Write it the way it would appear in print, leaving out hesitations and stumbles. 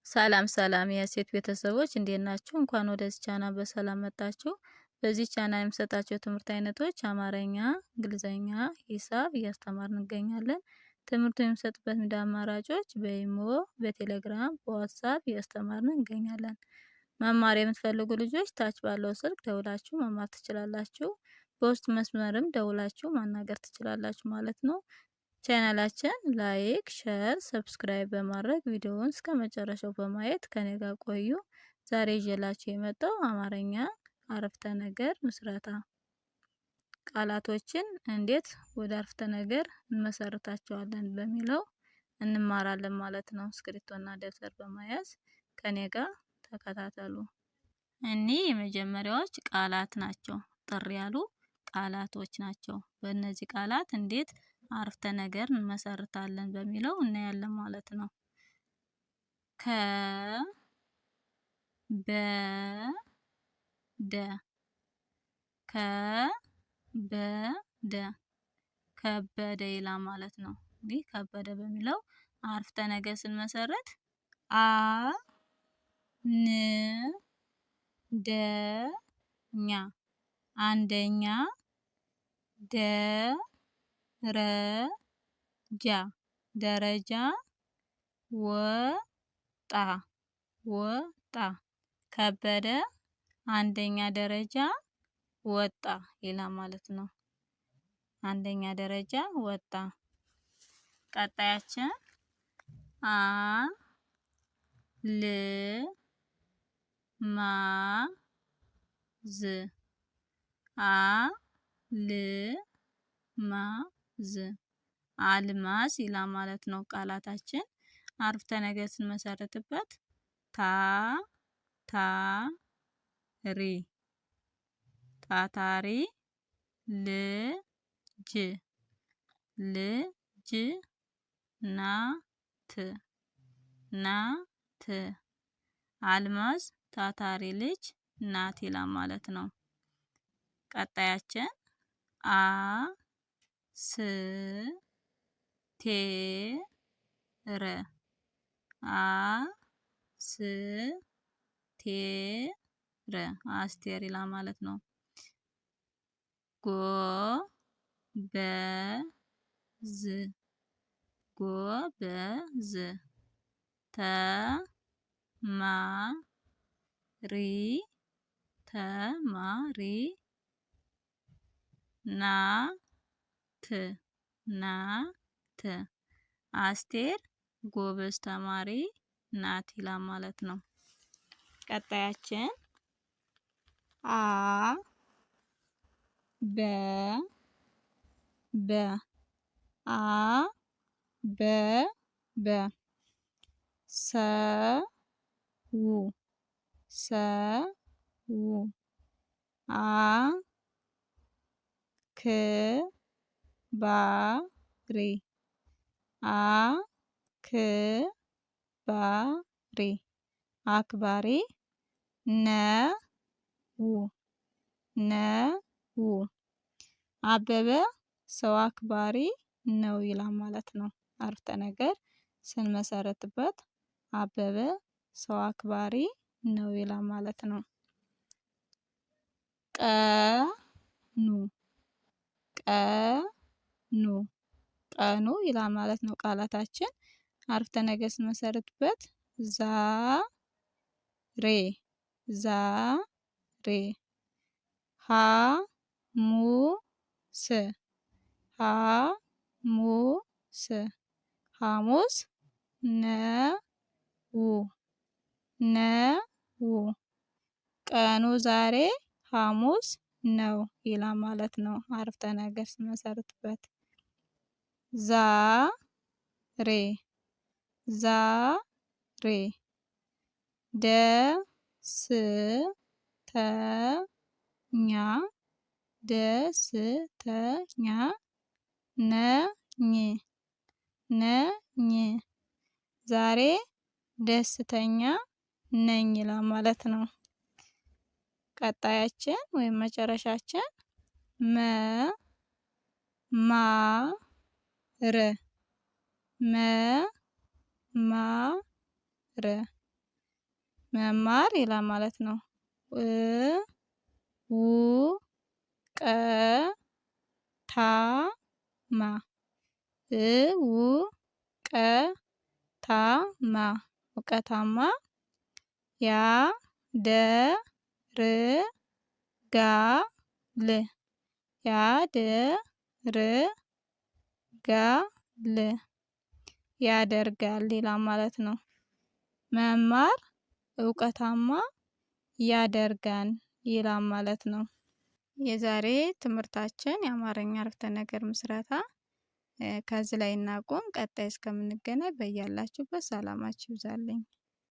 ሰላም ሰላም የሴት ቤተሰቦች እንዴት ናችሁ? እንኳን ወደዚህ ቻናል በሰላም መጣችሁ። በዚህ ቻናል የምሰጣቸው የትምህርት አይነቶች አማርኛ፣ እንግሊዘኛ፣ ሂሳብ እያስተማርን እንገኛለን። ትምህርቱ የሚሰጥበት ሚዲያ አማራጮች በኢሞ፣ በቴሌግራም፣ በዋትስአፕ እያስተማርን እንገኛለን። መማር የምትፈልጉ ልጆች ታች ባለው ስልክ ደውላችሁ መማር ትችላላችሁ። በውስጥ መስመርም ደውላችሁ ማናገር ትችላላችሁ ማለት ነው። ቻናላችን ላይክ፣ ሼር፣ ሰብስክራይብ በማድረግ ቪዲዮውን እስከ መጨረሻው በማየት ከኔ ጋር ቆዩ። ዛሬ ይዤላችሁ የመጣው አማርኛ አረፍተ ነገር ምስረታ ቃላቶችን እንዴት ወደ አረፍተ ነገር እንመሰርታቸዋለን በሚለው እንማራለን ማለት ነው። እስክሪብቶና ደብተር በመያዝ ከኔ ጋር ተከታተሉ። እኒህ የመጀመሪያዎች ቃላት ናቸው። ጥሪ ያሉ ቃላቶች ናቸው። በእነዚህ ቃላት እንዴት አረፍተ ነገር እንመሰርታለን በሚለው እናያለን ማለት ነው። ከበደ ይላል ማለት ነው። እንግዲህ ከበደ በሚለው አረፍተ ነገር ስንመሰርት አንደኛ ደረጃ ወጣ ከበደ አንደኛ ደረጃ ወጣ ይላል ማለት ነው። አንደኛ ደረጃ ወጣ። ቀጣያችን አልማዝ ይላል ማለት ነው። ቃላታችን አረፍተ ነገር ስንመሰርትበት ታታሪ ልጅ ናት አልማዝ ታታሪ ልጅ ናት ይላል ማለት ነው። ቀጣያችን አስቴር ይላል ማለት ነው። ጎበዝ ተማሪ ናት አስቴር ጎበዝ ተማሪ ናት ይላል ማለት ነው። ቀጣያችን አበበ ሰው አክባሪ ነው። አበበ ሰው አክባሪ ነው ይላል ማለት ነው። አረፍተ ነገር ስንመሰርትበት አበበ ሰው አክባሪ ነው ይላል ማለት ነው። ቀኑ ይላል ማለት ነው። ቃላታችን አረፍተ ነገር ስንመሰርትበት ዛሬ ሐሙስ ነው። ቀኑ ዛሬ ሐሙስ ነው ይላል ማለት ነው። አረፍተ ነገር ስንመሰርትበት ዛሬ ደስተኛ ነኝ ዛሬ ደስተኛ ነኝ ይላል ማለት ነው። ቀጣያችን ወይም መጨረሻችን መማር ይላል ማለት ነው። ው ቀ ታ ማ ው ቀ ታ ማ እውቀታማ ያ ደ ር ጋ ል ያደርጋል ያደርጋል ይላል ማለት ነው። መማር እውቀታማ ያደርጋል ይላል ማለት ነው። የዛሬ ትምህርታችን የአማርኛ አረፍተ ነገር ምስረታ ከዚህ ላይ እናቁም። ቀጣይ እስከምንገናኝ በያላችሁበት ሰላማችሁ ይብዛልኝ።